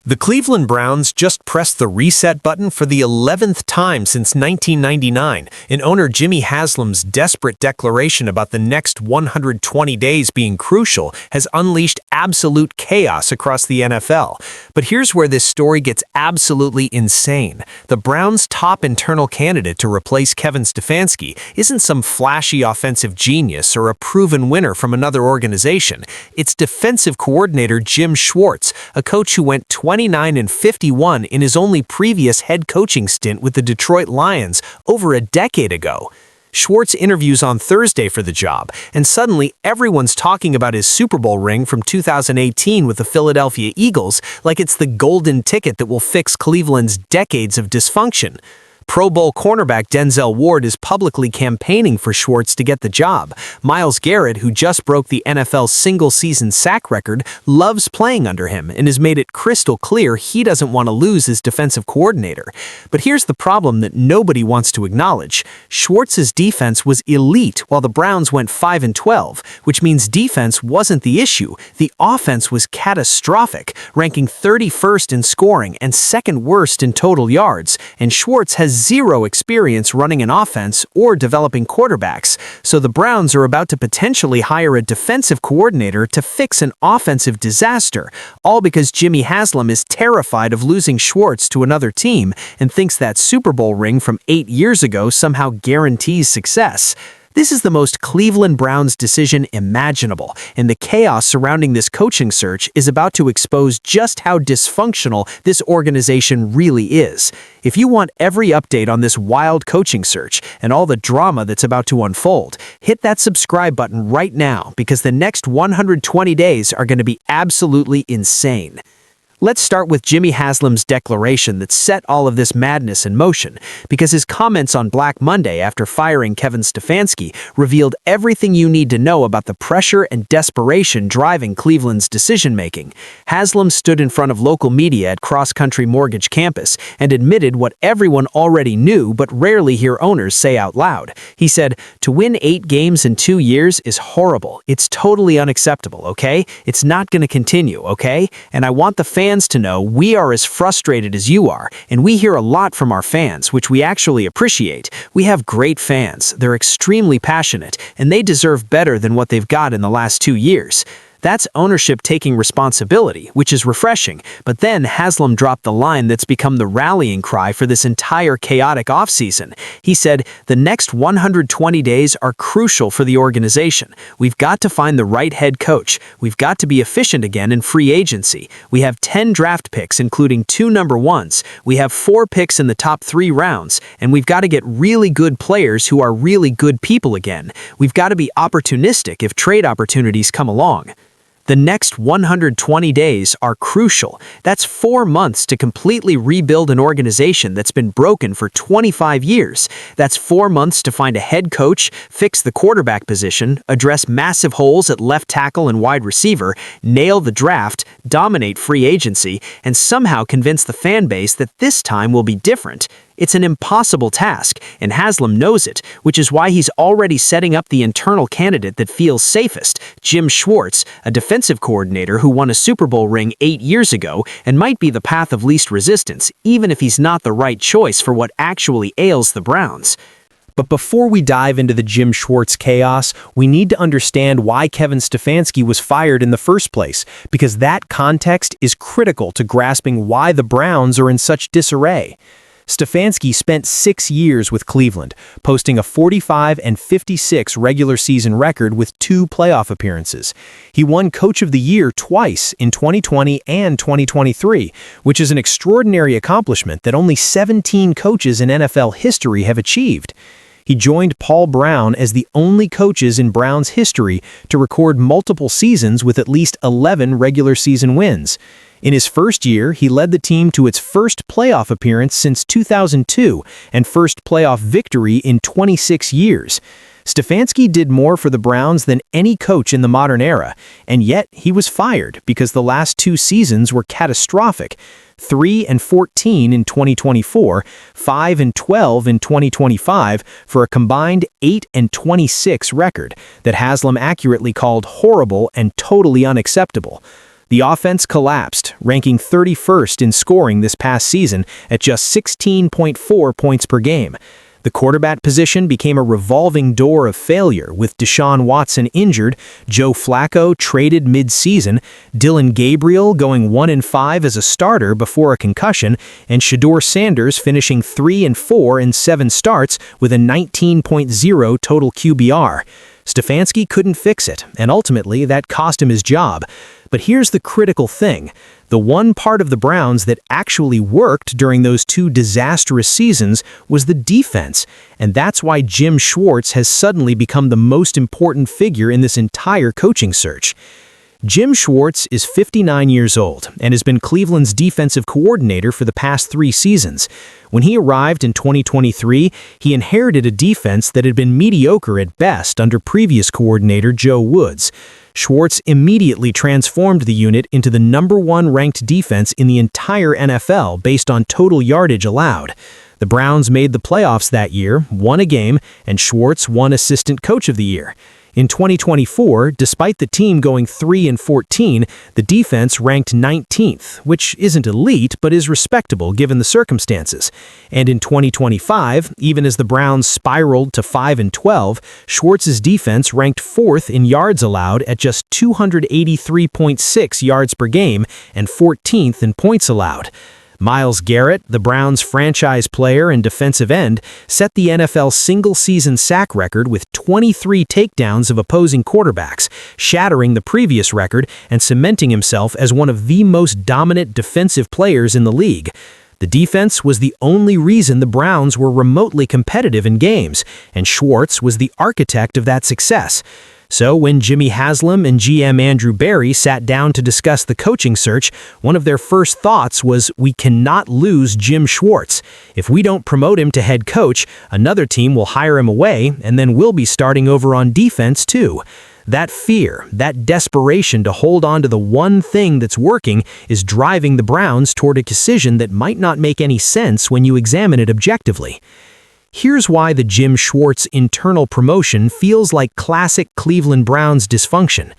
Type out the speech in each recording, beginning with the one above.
The Cleveland Browns just pressed the reset button for the 11th time since 1999, and owner Jimmy Haslam's desperate declaration about the next 120 days being crucial has unleashed absolute chaos across the NFL. But here's where this story gets absolutely insane. The Browns' top internal candidate to replace Kevin Stefanski isn't some flashy offensive genius or a proven winner from another organization. It's defensive coordinator Jim Schwartz, a coach who went 29-51 in his only previous head coaching stint with the Detroit Lions over a decade ago. Schwartz interviews on Thursday for the job, and suddenly everyone's talking about his Super Bowl ring from 2018 with the Philadelphia Eagles like it's the golden ticket that will fix Cleveland's decades of dysfunction. Pro Bowl cornerback Denzel Ward is publicly campaigning for Schwartz to get the job. Myles Garrett, who just broke the NFL's single-season sack record, loves playing under him and has made it crystal clear he doesn't want to lose his defensive coordinator. But here's the problem that nobody wants to acknowledge. Schwartz's defense was elite while the Browns went 5-12, which means defense wasn't the issue. The offense was catastrophic, ranking 31st in scoring and second worst in total yards, and Schwartz has zero experience running an offense or developing quarterbacks, so the Browns are about to potentially hire a defensive coordinator to fix an offensive disaster, all because Jimmy Haslam is terrified of losing Schwartz to another team and thinks that Super Bowl ring from 8 years ago somehow guarantees success. This is the most Cleveland Browns decision imaginable, and the chaos surrounding this coaching search is about to expose just how dysfunctional this organization really is. If you want every update on this wild coaching search and all the drama that's about to unfold, hit that subscribe button right now because the next 120 days are going to be absolutely insane. Let's start with Jimmy Haslam's declaration that set all of this madness in motion, because his comments on Black Monday after firing Kevin Stefanski revealed everything you need to know about the pressure and desperation driving Cleveland's decision-making. Haslam stood in front of local media at Cross Country Mortgage campus and admitted what everyone already knew but rarely hear owners say out loud. He said, "To win 8 games in 2 years is horrible. It's totally unacceptable, okay? It's not going to continue, okay? And I want the fans to know we are as frustrated as you are, and we hear a lot from our fans, which we actually appreciate. We have great fans. They're extremely passionate, and they deserve better than what they've got in the last 2 years." That's ownership taking responsibility, which is refreshing. But then Haslam dropped the line that's become the rallying cry for this entire chaotic offseason. He said, "The next 120 days are crucial for the organization. We've got to find the right head coach. We've got to be efficient again in free agency. We have 10 draft picks, including 2 number ones. We have 4 picks in the top 3 rounds, and we've got to get really good players who are really good people again. We've got to be opportunistic if trade opportunities come along." The next 120 days are crucial. That's 4 months to completely rebuild an organization that's been broken for 25 years. That's 4 months to find a head coach, fix the quarterback position, address massive holes at left tackle and wide receiver, nail the draft, dominate free agency, and somehow convince the fan base that this time will be different. It's an impossible task, and Haslam knows it, which is why he's already setting up the internal candidate that feels safest, Jim Schwartz, a defensive coordinator who won a Super Bowl ring 8 years ago and might be the path of least resistance, even if he's not the right choice for what actually ails the Browns. But before we dive into the Jim Schwartz chaos, we need to understand why Kevin Stefanski was fired in the first place, because that context is critical to grasping why the Browns are in such disarray. Stefanski spent 6 years with Cleveland, posting a 45-56 regular season record with 2 playoff appearances. He won Coach of the Year twice in 2020 and 2023, which is an extraordinary accomplishment that only 17 coaches in NFL history have achieved. He joined Paul Brown as the only coaches in Brown's history to record multiple seasons with at least 11 regular season wins. In his first year, he led the team to its first playoff appearance since 2002 and first playoff victory in 26 years. Stefanski did more for the Browns than any coach in the modern era, and yet he was fired because the last 2 seasons were catastrophic. 3-14 in 2024, 5-12 in 2025 for a combined 8-26 record that Haslam accurately called horrible and totally unacceptable. The offense collapsed, ranking 31st in scoring this past season at just 16.4 points per game. The quarterback position became a revolving door of failure with Deshaun Watson injured, Joe Flacco traded mid-season, Dillon Gabriel going 1-5 as a starter before a concussion, and Shedeur Sanders finishing 3-4 in 7 starts with a 19.0 total QBR. Stefanski couldn't fix it, and ultimately that cost him his job. But here's the critical thing. The one part of the Browns that actually worked during those 2 disastrous seasons was the defense, and that's why Jim Schwartz has suddenly become the most important figure in this entire coaching search. Jim Schwartz is 59 years old and has been Cleveland's defensive coordinator for the past 3 seasons. When he arrived in 2023, he inherited a defense that had been mediocre at best under previous coordinator Joe Woods. Schwartz immediately transformed the unit into the #1 ranked defense in the entire NFL based on total yardage allowed. The Browns made the playoffs that year, won a game, and Schwartz won Assistant Coach of the Year. In 2024, despite the team going 3-14, the defense ranked 19th, which isn't elite but is respectable given the circumstances. And in 2025, even as the Browns spiraled to 5-12, Schwartz's defense ranked 4th in yards allowed at just 283.6 yards per game and 14th in points allowed. Myles Garrett, the Browns' franchise player and defensive end, set the NFL single-season sack record with 23 takedowns of opposing quarterbacks, shattering the previous record and cementing himself as one of the most dominant defensive players in the league. The defense was the only reason the Browns were remotely competitive in games, and Schwartz was the architect of that success. So when Jimmy Haslam and GM Andrew Berry sat down to discuss the coaching search, one of their first thoughts was, we cannot lose Jim Schwartz. If we don't promote him to head coach, another team will hire him away, and then we'll be starting over on defense too. That fear, that desperation to hold on to the one thing that's working is driving the Browns toward a decision that might not make any sense when you examine it objectively. Here's why the Jim Schwartz internal promotion feels like classic Cleveland Browns dysfunction.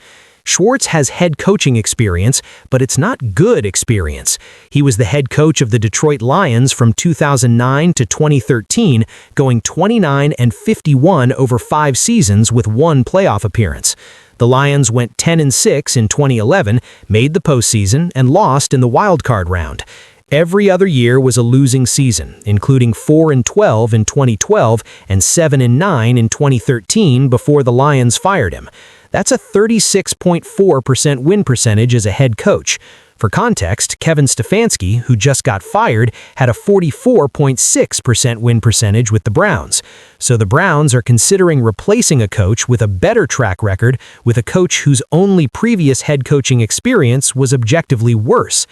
Schwartz has head coaching experience, but it's not good experience. He was the head coach of the Detroit Lions from 2009 to 2013, going 29-51 over 5 seasons with 1 playoff appearance. The Lions went 10-6 in 2011, made the postseason, and lost in the wildcard round. Every other year was a losing season, including 4-12 in 2012 and 7-9 in 2013 before the Lions fired him. That's a 36.4% win percentage as a head coach. For context, Kevin Stefanski, who just got fired, had a 44.6% win percentage with the Browns. So the Browns are considering replacing a coach with a better track record with a coach whose only previous head coaching experience was objectively worse.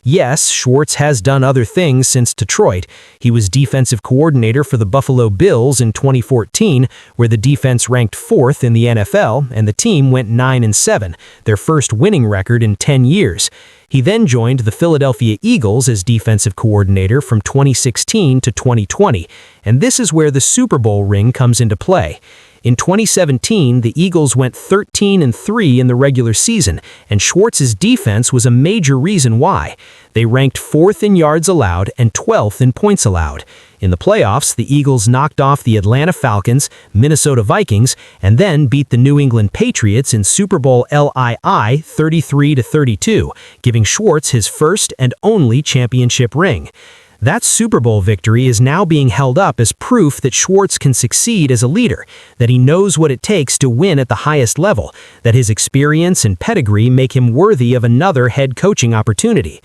Yes, Schwartz has done other things since Detroit. He was defensive coordinator for the Buffalo Bills in 2014, where the defense ranked 4th in the NFL and the team went 9-7, their first winning record in 10 years. He then joined the Philadelphia Eagles as defensive coordinator from 2016 to 2020, and this is where the Super Bowl ring comes into play. In 2017, the Eagles went 13-3 in the regular season, and Schwartz's defense was a major reason why. They ranked 4th in yards allowed and 12th in points allowed. In the playoffs, the Eagles knocked off the Atlanta Falcons, Minnesota Vikings, and then beat the New England Patriots in Super Bowl LII 33-32, giving Schwartz his first and only championship ring. That Super Bowl victory is now being held up as proof that Schwartz can succeed as a leader, that he knows what it takes to win at the highest level, that his experience and pedigree make him worthy of another head coaching opportunity.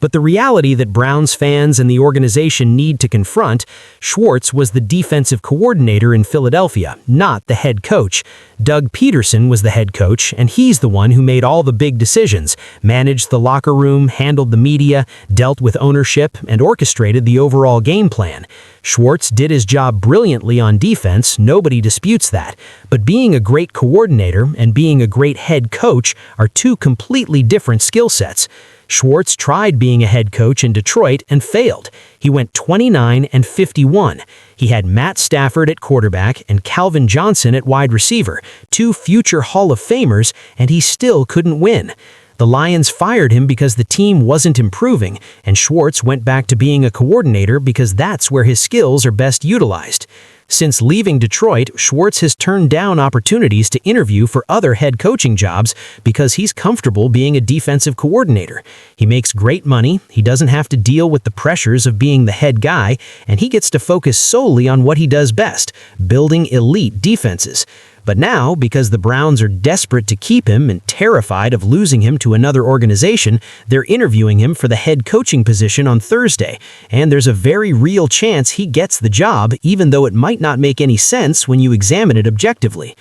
But the reality that Browns fans and the organization need to confront, Schwartz was the defensive coordinator in Philadelphia, not the head coach. Doug Pederson was the head coach, and he's the one who made all the big decisions, managed the locker room, handled the media, dealt with ownership, and orchestrated the overall game plan. Schwartz did his job brilliantly on defense, nobody disputes that. But being a great coordinator and being a great head coach are 2 completely different skill sets. Schwartz tried being a head coach in Detroit and failed. He went 29-51. He had Matt Stafford at quarterback and Calvin Johnson at wide receiver, 2 future Hall of Famers, and he still couldn't win. The Lions fired him because the team wasn't improving, and Schwartz went back to being a coordinator because that's where his skills are best utilized. Since leaving Detroit, Schwartz has turned down opportunities to interview for other head coaching jobs because he's comfortable being a defensive coordinator. He makes great money, he doesn't have to deal with the pressures of being the head guy, and he gets to focus solely on what he does best, building elite defenses. But now, because the Browns are desperate to keep him and terrified of losing him to another organization, they're interviewing him for the head coaching position on Thursday, and there's a very real chance he gets the job, even though it might not make any sense when you examine it objectively.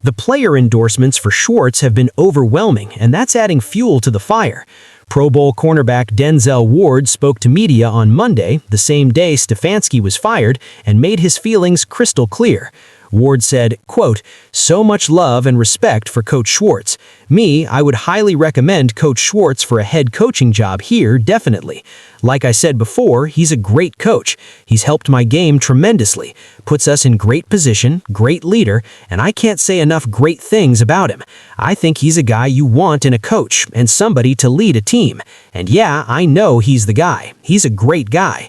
The player endorsements for Schwartz have been overwhelming, and that's adding fuel to the fire. Pro Bowl cornerback Denzel Ward spoke to media on Monday, the same day Stefanski was fired, and made his feelings crystal clear. Ward said, quote, "So much love and respect for Coach Schwartz. Me, I would highly recommend Coach Schwartz for a head coaching job here, definitely. Like I said before, he's a great coach. He's helped my game tremendously, puts us in great position, great leader, and I can't say enough great things about him. I think he's a guy you want in a coach and somebody to lead a team. And yeah, I know he's the guy. He's a great guy."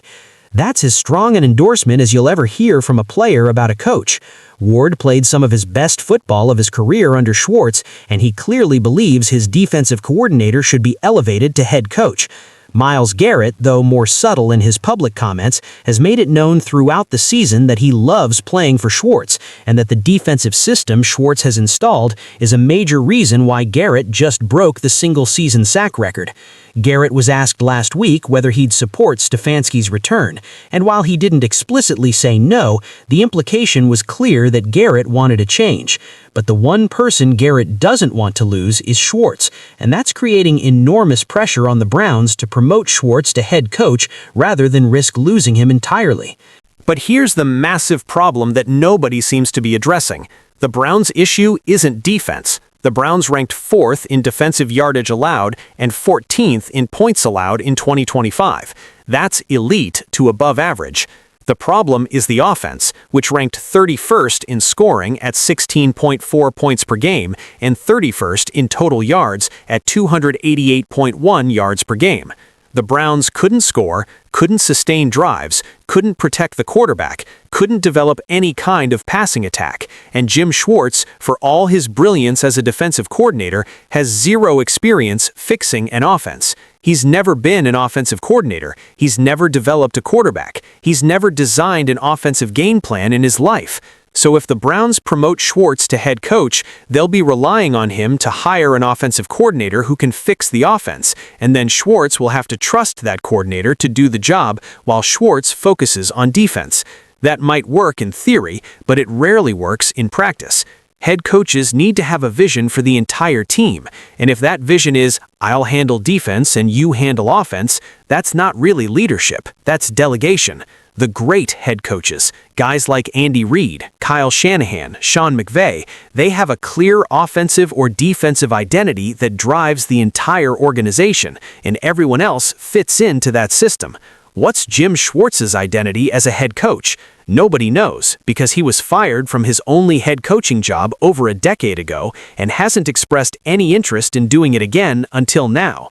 That's as strong an endorsement as you'll ever hear from a player about a coach. Ward played some of his best football of his career under Schwartz, and he clearly believes his defensive coordinator should be elevated to head coach. Myles Garrett, though more subtle in his public comments, has made it known throughout the season that he loves playing for Schwartz, and that the defensive system Schwartz has installed is a major reason why Garrett just broke the single-season sack record. Garrett was asked last week whether he'd support Stefanski's return, and while he didn't explicitly say no, the implication was clear that Garrett wanted a change. But the one person Garrett doesn't want to lose is Schwartz, and that's creating enormous pressure on the Browns to promote Schwartz to head coach rather than risk losing him entirely. But here's the massive problem that nobody seems to be addressing. The Browns' issue isn't defense. The Browns ranked 4th in defensive yardage allowed and 14th in points allowed in 2025. That's elite to above average. The problem is the offense, which ranked 31st in scoring at 16.4 points per game and 31st in total yards at 288.1 yards per game. The Browns couldn't score, couldn't sustain drives, couldn't protect the quarterback, couldn't develop any kind of passing attack, and Jim Schwartz, for all his brilliance as a defensive coordinator, has zero experience fixing an offense. He's never been an offensive coordinator. He's never developed a quarterback. He's never designed an offensive game plan in his life. So if the Browns promote Schwartz to head coach, they'll be relying on him to hire an offensive coordinator who can fix the offense, and then Schwartz will have to trust that coordinator to do the job while Schwartz focuses on defense. That might work in theory, but it rarely works in practice. Head coaches need to have a vision for the entire team, and if that vision is, I'll handle defense and you handle offense, that's not really leadership, that's delegation. The great head coaches, guys like Andy Reid, Kyle Shanahan, Sean McVay, they have a clear offensive or defensive identity that drives the entire organization, and everyone else fits into that system. What's Jim Schwartz's identity as a head coach? Nobody knows, because he was fired from his only head coaching job over a decade ago and hasn't expressed any interest in doing it again until now.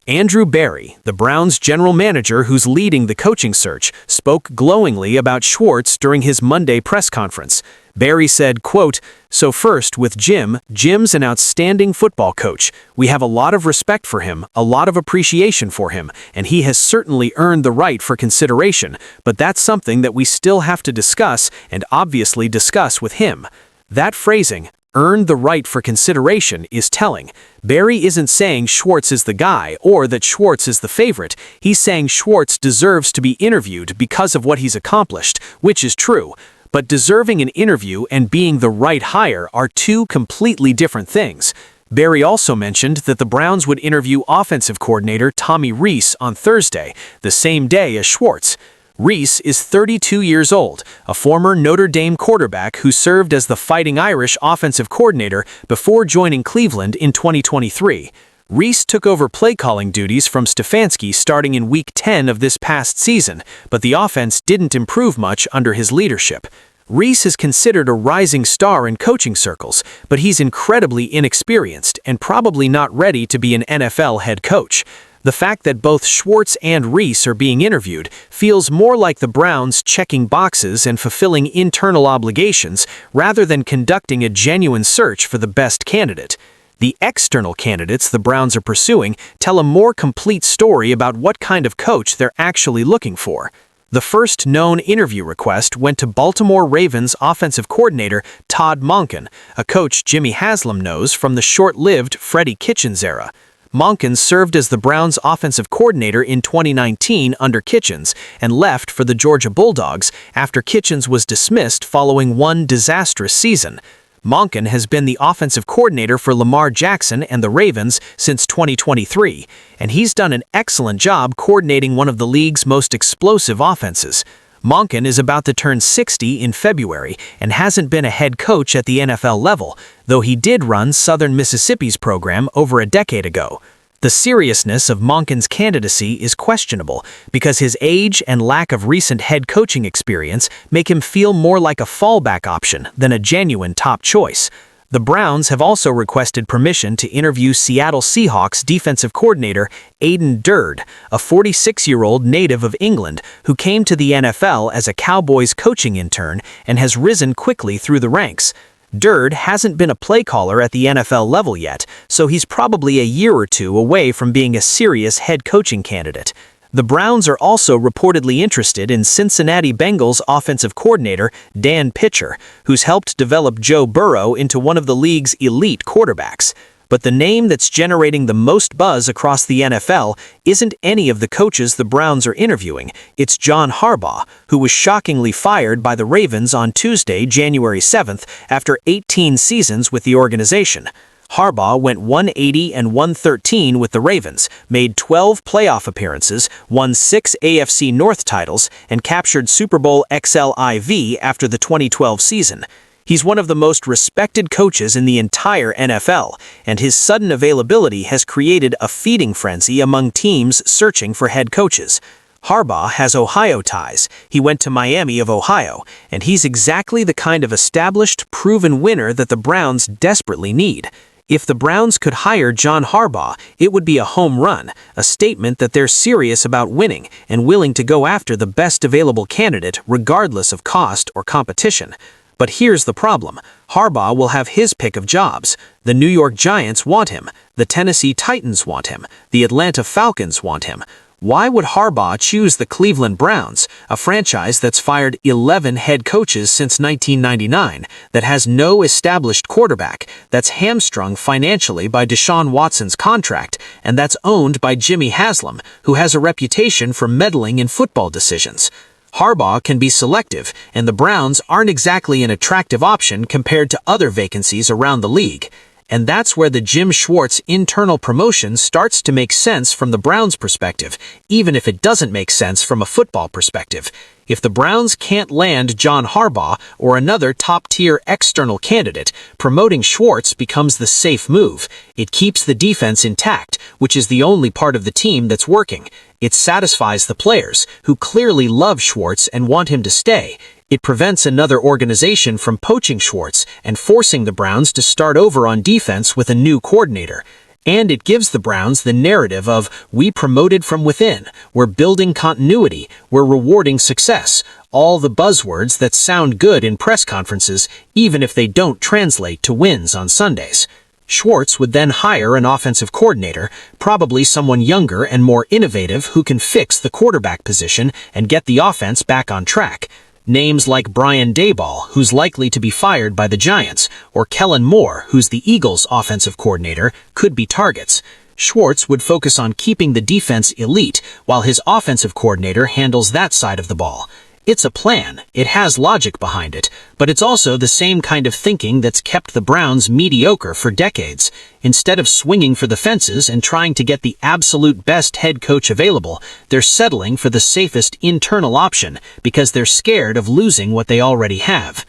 Andrew Berry, the Browns' general manager who's leading the coaching search, spoke glowingly about Schwartz during his Monday press conference. Berry said, quote, "So first, with Jim's an outstanding football coach. We have a lot of respect for him, a lot of appreciation for him, and he has certainly earned the right for consideration, but that's something that we still have to discuss and obviously discuss with him." That phrasing, "earned the right for consideration," is telling. Berry isn't saying Schwartz is the guy or that Schwartz is the favorite. He's saying Schwartz deserves to be interviewed because of what he's accomplished, which is true. But deserving an interview and being the right hire are two completely different things. Berry also mentioned that the Browns would interview offensive coordinator Tommy Rees on Thursday, the same day as Schwartz. Rees is 32 years old, a former Notre Dame quarterback who served as the Fighting Irish offensive coordinator before joining Cleveland in 2023. Rees took over play-calling duties from Stefanski starting in Week 10 of this past season, but the offense didn't improve much under his leadership. Rees is considered a rising star in coaching circles, but he's incredibly inexperienced and probably not ready to be an NFL head coach. The fact that both Schwartz and Rees are being interviewed feels more like the Browns checking boxes and fulfilling internal obligations rather than conducting a genuine search for the best candidate. The external candidates the Browns are pursuing tell a more complete story about what kind of coach they're actually looking for. The first known interview request went to Baltimore Ravens offensive coordinator Todd Monken, a coach Jimmy Haslam knows from the short-lived Freddie Kitchens era. Monken served as the Browns' offensive coordinator in 2019 under Kitchens and left for the Georgia Bulldogs after Kitchens was dismissed following one disastrous season. Monken has been the offensive coordinator for Lamar Jackson and the Ravens since 2023, and he's done an excellent job coordinating one of the league's most explosive offenses. Monken is about to turn 60 in February and hasn't been a head coach at the NFL level, though he did run Southern Mississippi's program over a decade ago. The seriousness of Monken's candidacy is questionable because his age and lack of recent head coaching experience make him feel more like a fallback option than a genuine top choice. The Browns have also requested permission to interview Seattle Seahawks defensive coordinator Aden Durde, a 46-year-old native of England who came to the NFL as a Cowboys coaching intern and has risen quickly through the ranks. Durde hasn't been a play caller at the NFL level yet, so he's probably a year or two away from being a serious head coaching candidate. The Browns are also reportedly interested in Cincinnati Bengals offensive coordinator Dan Pitcher, who's helped develop Joe Burrow into one of the league's elite quarterbacks. But the name that's generating the most buzz across the NFL isn't any of the coaches the Browns are interviewing. It's John Harbaugh, who was shockingly fired by the Ravens on Tuesday, January 7th, after 18 seasons with the organization. Harbaugh went 180-113 with the Ravens, made 12 playoff appearances, won 6 AFC North titles, and captured Super Bowl XLIV after the 2012 season. He's one of the most respected coaches in the entire NFL, and his sudden availability has created a feeding frenzy among teams searching for head coaches. Harbaugh has Ohio ties. He went to Miami of Ohio, and he's exactly the kind of established, proven winner that the Browns desperately need. If the Browns could hire John Harbaugh, it would be a home run, a statement that they're serious about winning and willing to go after the best available candidate regardless of cost or competition. But here's the problem. Harbaugh will have his pick of jobs. The New York Giants want him. The Tennessee Titans want him. The Atlanta Falcons want him. Why would Harbaugh choose the Cleveland Browns, a franchise that's fired 11 head coaches since 1999, that has no established quarterback, that's hamstrung financially by Deshaun Watson's contract, and that's owned by Jimmy Haslam, who has a reputation for meddling in football decisions? Harbaugh can be selective, and the Browns aren't exactly an attractive option compared to other vacancies around the league. And that's where the Jim Schwartz internal promotion starts to make sense from the Browns' perspective, even if it doesn't make sense from a football perspective. If the Browns can't land John Harbaugh or another top-tier external candidate, promoting Schwartz becomes the safe move. It keeps the defense intact, which is the only part of the team that's working. It satisfies the players, who clearly love Schwartz and want him to stay. It prevents another organization from poaching Schwartz and forcing the Browns to start over on defense with a new coordinator. And it gives the Browns the narrative of, we promoted from within, we're building continuity, we're rewarding success, all the buzzwords that sound good in press conferences, even if they don't translate to wins on Sundays. Schwartz would then hire an offensive coordinator, probably someone younger and more innovative who can fix the quarterback position and get the offense back on track. Names like Brian Daboll, who's likely to be fired by the Giants, or Kellen Moore, who's the Eagles' offensive coordinator, could be targets. Schwartz would focus on keeping the defense elite, while his offensive coordinator handles that side of the ball. It's a plan, it has logic behind it, but it's also the same kind of thinking that's kept the Browns mediocre for decades. Instead of swinging for the fences and trying to get the absolute best head coach available, they're settling for the safest internal option because they're scared of losing what they already have.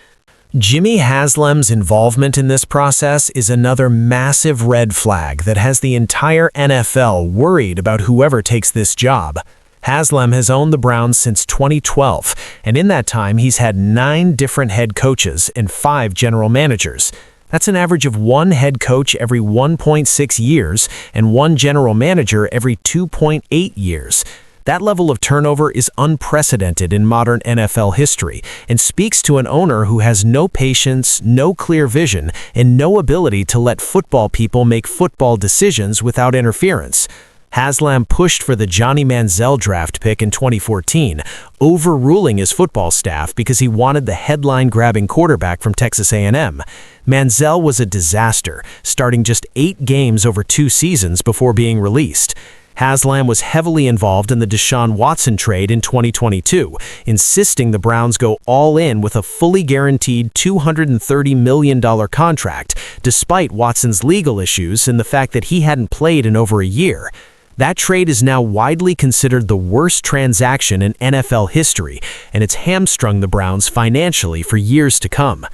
Jimmy Haslam's involvement in this process is another massive red flag that has the entire NFL worried about whoever takes this job. Haslam has owned the Browns since 2012, and in that time he's had 9 different head coaches and 5 general managers. That's an average of 1 head coach every 1.6 years and 1 general manager every 2.8 years. That level of turnover is unprecedented in modern NFL history and speaks to an owner who has no patience, no clear vision, and no ability to let football people make football decisions without interference. Haslam pushed for the Johnny Manziel draft pick in 2014, overruling his football staff because he wanted the headline-grabbing quarterback from Texas A&M. Manziel was a disaster, starting just 8 games over 2 seasons before being released. Haslam was heavily involved in the Deshaun Watson trade in 2022, insisting the Browns go all in with a fully guaranteed $230 million contract, despite Watson's legal issues and the fact that he hadn't played in over a year. That trade is now widely considered the worst transaction in NFL history, and it's hamstrung the Browns financially for years to come.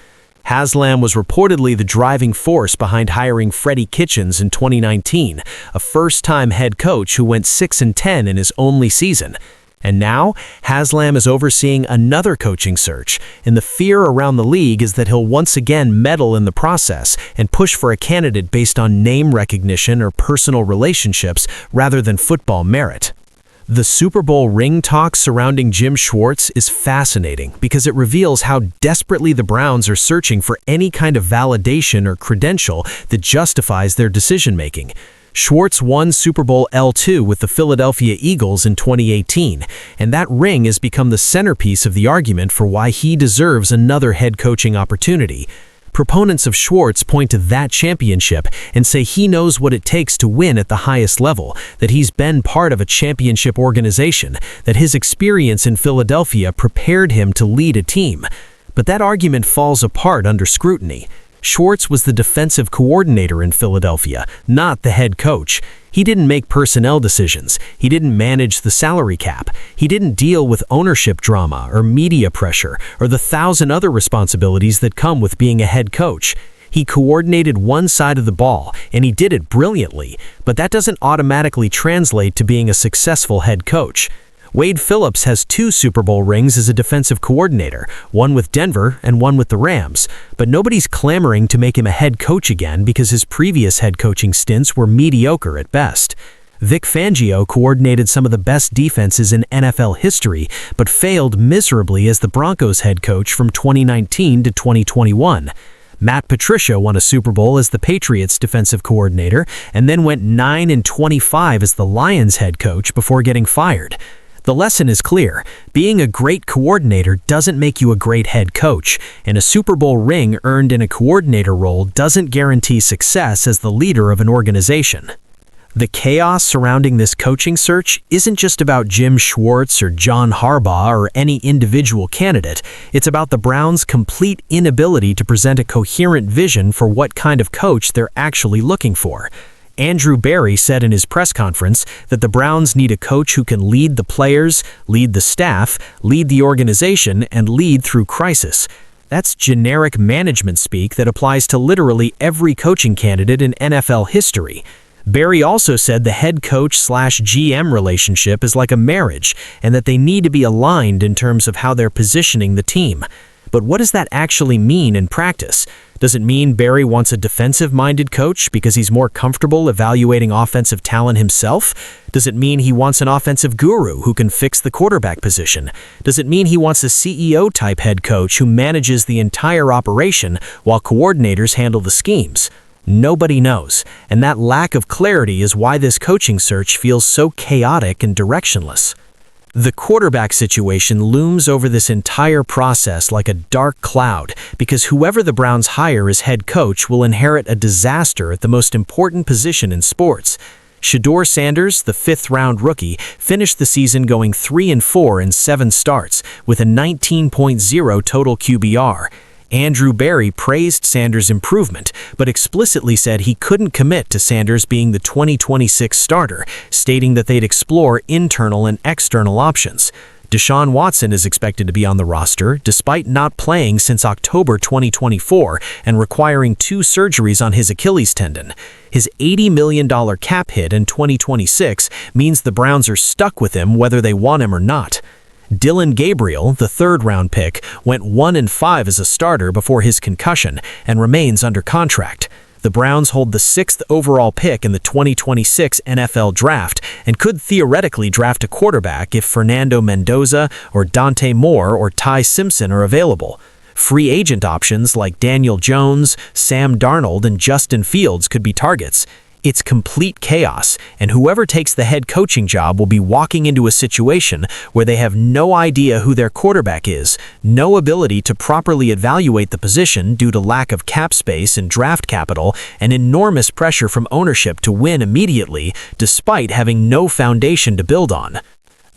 Haslam was reportedly the driving force behind hiring Freddie Kitchens in 2019, a first-time head coach who went 6-10 in his only season. And now, Haslam is overseeing another coaching search, and the fear around the league is that he'll once again meddle in the process and push for a candidate based on name recognition or personal relationships rather than football merit. The Super Bowl ring talk surrounding Jim Schwartz is fascinating because it reveals how desperately the Browns are searching for any kind of validation or credential that justifies their decision-making. Schwartz won Super Bowl L2 with the Philadelphia Eagles in 2018, and that ring has become the centerpiece of the argument for why he deserves another head coaching opportunity. Proponents of Schwartz point to that championship and say he knows what it takes to win at the highest level, that he's been part of a championship organization, that his experience in Philadelphia prepared him to lead a team. But that argument falls apart under scrutiny. Schwartz was the defensive coordinator in Philadelphia, not the head coach. He didn't make personnel decisions. He didn't manage the salary cap. He didn't deal with ownership drama or media pressure or the 1,000 other responsibilities that come with being a head coach. He coordinated one side of the ball, and he did it brilliantly, but that doesn't automatically translate to being a successful head coach. Wade Phillips has 2 Super Bowl rings as a defensive coordinator, one with Denver and one with the Rams, but nobody's clamoring to make him a head coach again because his previous head coaching stints were mediocre at best. Vic Fangio coordinated some of the best defenses in NFL history, but failed miserably as the Broncos head coach from 2019 to 2021. Matt Patricia won a Super Bowl as the Patriots defensive coordinator and then went 9-25 as the Lions head coach before getting fired. The lesson is clear. Being a great coordinator doesn't make you a great head coach, and a Super Bowl ring earned in a coordinator role doesn't guarantee success as the leader of an organization. The chaos surrounding this coaching search isn't just about Jim Schwartz or John Harbaugh or any individual candidate. It's about the Browns' complete inability to present a coherent vision for what kind of coach they're actually looking for. Andrew Berry said in his press conference that the Browns need a coach who can lead the players, lead the staff, lead the organization, and lead through crisis. That's generic management speak that applies to literally every coaching candidate in NFL history. Berry also said the head coach/GM relationship is like a marriage and that they need to be aligned in terms of how they're positioning the team. But what does that actually mean in practice? Does it mean Berry wants a defensive-minded coach because he's more comfortable evaluating offensive talent himself? Does it mean he wants an offensive guru who can fix the quarterback position? Does it mean he wants a CEO-type head coach who manages the entire operation while coordinators handle the schemes? Nobody knows, and that lack of clarity is why this coaching search feels so chaotic and directionless. The quarterback situation looms over this entire process like a dark cloud because whoever the Browns hire as head coach will inherit a disaster at the most important position in sports. Shedeur Sanders, the 5th-round rookie, finished the season going 3-4 in 7 starts with a 19.0 total QBR. Andrew Berry praised Sanders' improvement, but explicitly said he couldn't commit to Sanders being the 2026 starter, stating that they'd explore internal and external options. Deshaun Watson is expected to be on the roster, despite not playing since October 2024 and requiring 2 surgeries on his Achilles tendon. His $80 million cap hit in 2026 means the Browns are stuck with him whether they want him or not. Dillon Gabriel, the 3rd-round pick, went 1-5 as a starter before his concussion and remains under contract. The Browns hold the 6th overall pick in the 2026 NFL Draft and could theoretically draft a quarterback if Fernando Mendoza or Dante Moore or Ty Simpson are available. Free agent options like Daniel Jones, Sam Darnold, and Justin Fields could be targets. It's complete chaos, and whoever takes the head coaching job will be walking into a situation where they have no idea who their quarterback is, no ability to properly evaluate the position due to lack of cap space and draft capital, and enormous pressure from ownership to win immediately, despite having no foundation to build on.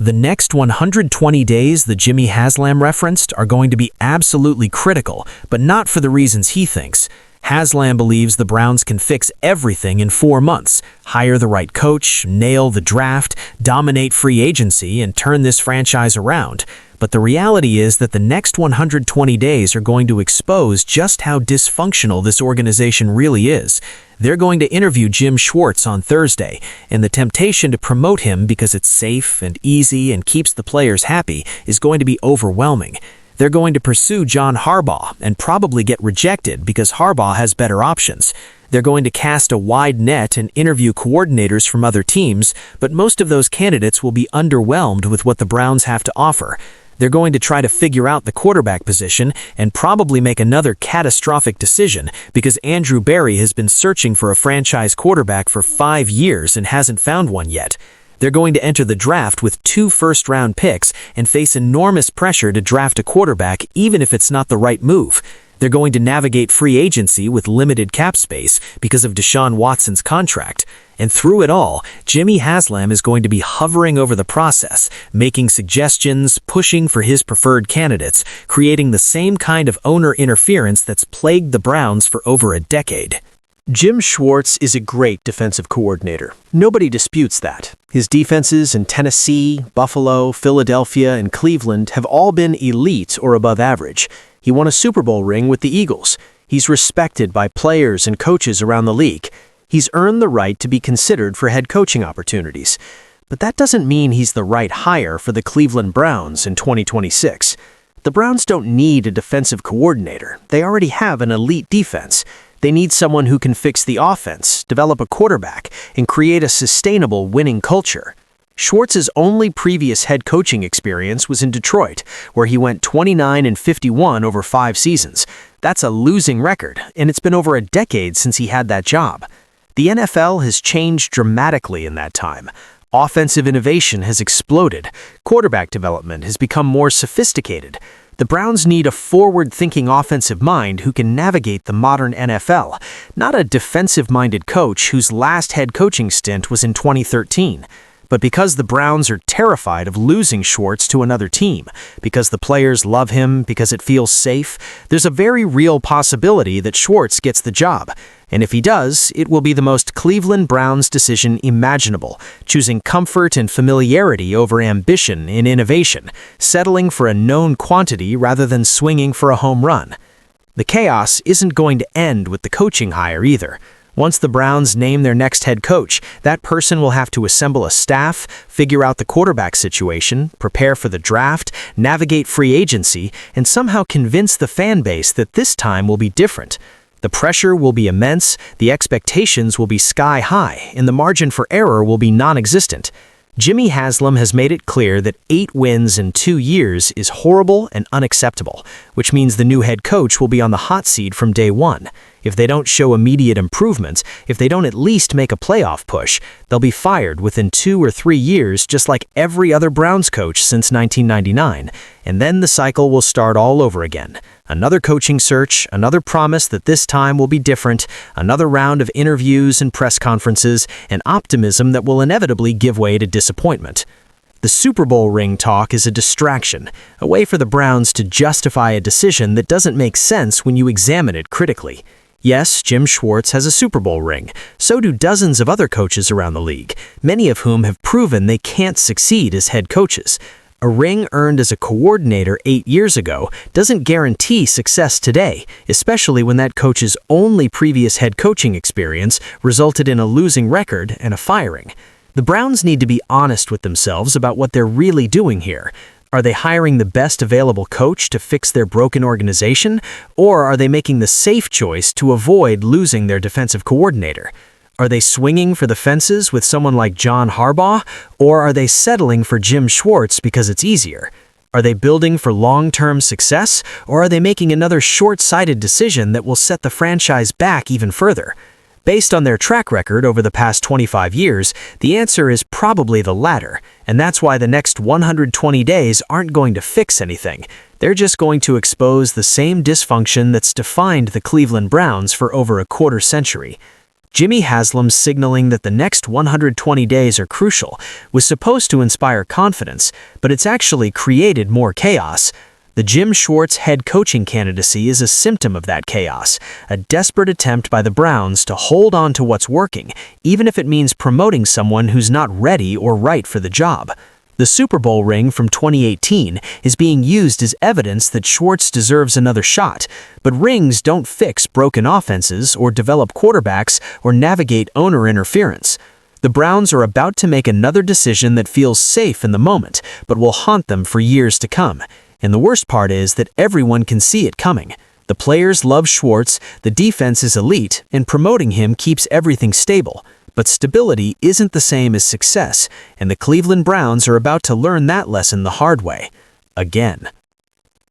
The next 120 days that Jimmy Haslam referenced are going to be absolutely critical, but not for the reasons he thinks. Haslam believes the Browns can fix everything in 4 months, hire the right coach, nail the draft, dominate free agency, and turn this franchise around. But the reality is that the next 120 days are going to expose just how dysfunctional this organization really is. They're going to interview Jim Schwartz on Thursday, and the temptation to promote him because it's safe and easy and keeps the players happy is going to be overwhelming. They're going to pursue John Harbaugh and probably get rejected because Harbaugh has better options. They're going to cast a wide net and interview coordinators from other teams, but most of those candidates will be underwhelmed with what the Browns have to offer. They're going to try to figure out the quarterback position and probably make another catastrophic decision because Andrew Berry has been searching for a franchise quarterback for 5 years and hasn't found one yet. They're going to enter the draft with 2 first-round picks and face enormous pressure to draft a quarterback even if it's not the right move. They're going to navigate free agency with limited cap space because of Deshaun Watson's contract. And through it all, Jimmy Haslam is going to be hovering over the process, making suggestions, pushing for his preferred candidates, creating the same kind of owner interference that's plagued the Browns for over a decade. Jim Schwartz is a great defensive coordinator. Nobody disputes that. His defenses in Tennessee, Buffalo, Philadelphia, and Cleveland have all been elite or above average. He won a Super Bowl ring with the Eagles. He's respected by players and coaches around the league. He's earned the right to be considered for head coaching opportunities. But that doesn't mean he's the right hire for the Cleveland Browns in 2026. The Browns don't need a defensive coordinator. They already have an elite defense. They need someone who can fix the offense, develop a quarterback, and create a sustainable winning culture. Schwartz's only previous head coaching experience was in Detroit, where he went 29-51 over 5 seasons. That's a losing record, and it's been over a decade since he had that job. The NFL has changed dramatically in that time. Offensive innovation has exploded. Quarterback development has become more sophisticated. The Browns need a forward-thinking offensive mind who can navigate the modern NFL, not a defensive-minded coach whose last head coaching stint was in 2013. But because the Browns are terrified of losing Schwartz to another team, because the players love him, because it feels safe, there's a very real possibility that Schwartz gets the job. And if he does, it will be the most Cleveland Browns decision imaginable, choosing comfort and familiarity over ambition and innovation, settling for a known quantity rather than swinging for a home run. The chaos isn't going to end with the coaching hire either. Once the Browns name their next head coach, that person will have to assemble a staff, figure out the quarterback situation, prepare for the draft, navigate free agency, and somehow convince the fan base that this time will be different. The pressure will be immense, the expectations will be sky high, and the margin for error will be non-existent. Jimmy Haslam has made it clear that 8 wins in 2 years is horrible and unacceptable, which means the new head coach will be on the hot seat from day one. If they don't show immediate improvements, if they don't at least make a playoff push, they'll be fired within 2 or 3 years, just like every other Browns coach since 1999. And then the cycle will start all over again. Another coaching search, another promise that this time will be different, another round of interviews and press conferences, and optimism that will inevitably give way to disappointment. The Super Bowl ring talk is a distraction, a way for the Browns to justify a decision that doesn't make sense when you examine it critically. Yes, Jim Schwartz has a Super Bowl ring. So do dozens of other coaches around the league, many of whom have proven they can't succeed as head coaches. A ring earned as a coordinator 8 years ago doesn't guarantee success today, especially when that coach's only previous head coaching experience resulted in a losing record and a firing. The Browns need to be honest with themselves about what they're really doing here. Are they hiring the best available coach to fix their broken organization, or are they making the safe choice to avoid losing their defensive coordinator? Are they swinging for the fences with someone like John Harbaugh, or are they settling for Jim Schwartz because it's easier? Are they building for long-term success, or are they making another short-sighted decision that will set the franchise back even further? Based on their track record over the past 25 years, the answer is probably the latter, and that's why the next 120 days aren't going to fix anything. They're just going to expose the same dysfunction that's defined the Cleveland Browns for over a quarter century. Jimmy Haslam signaling that the next 120 days are crucial was supposed to inspire confidence, but it's actually created more chaos. The Jim Schwartz head coaching candidacy is a symptom of that chaos, a desperate attempt by the Browns to hold on to what's working, even if it means promoting someone who's not ready or right for the job. The Super Bowl ring from 2018 is being used as evidence that Schwartz deserves another shot, but rings don't fix broken offenses or develop quarterbacks or navigate owner interference. The Browns are about to make another decision that feels safe in the moment, but will haunt them for years to come. And the worst part is that everyone can see it coming. The players love Schwartz, the defense is elite, and promoting him keeps everything stable. But stability isn't the same as success, and the Cleveland Browns are about to learn that lesson the hard way. Again.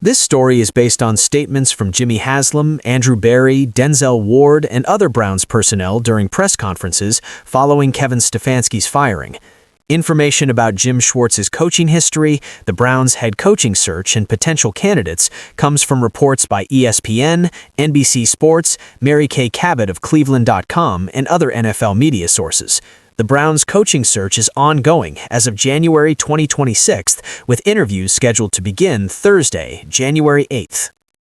This story is based on statements from Jimmy Haslam, Andrew Berry, Denzel Ward, and other Browns personnel during press conferences following Kevin Stefanski's firing. Information about Jim Schwartz's coaching history, the Browns' head coaching search, and potential candidates comes from reports by ESPN, NBC Sports, Mary Kay Cabot of Cleveland.com, and other NFL media sources. The Browns' coaching search is ongoing as of January 2026, with interviews scheduled to begin Thursday, January 8th.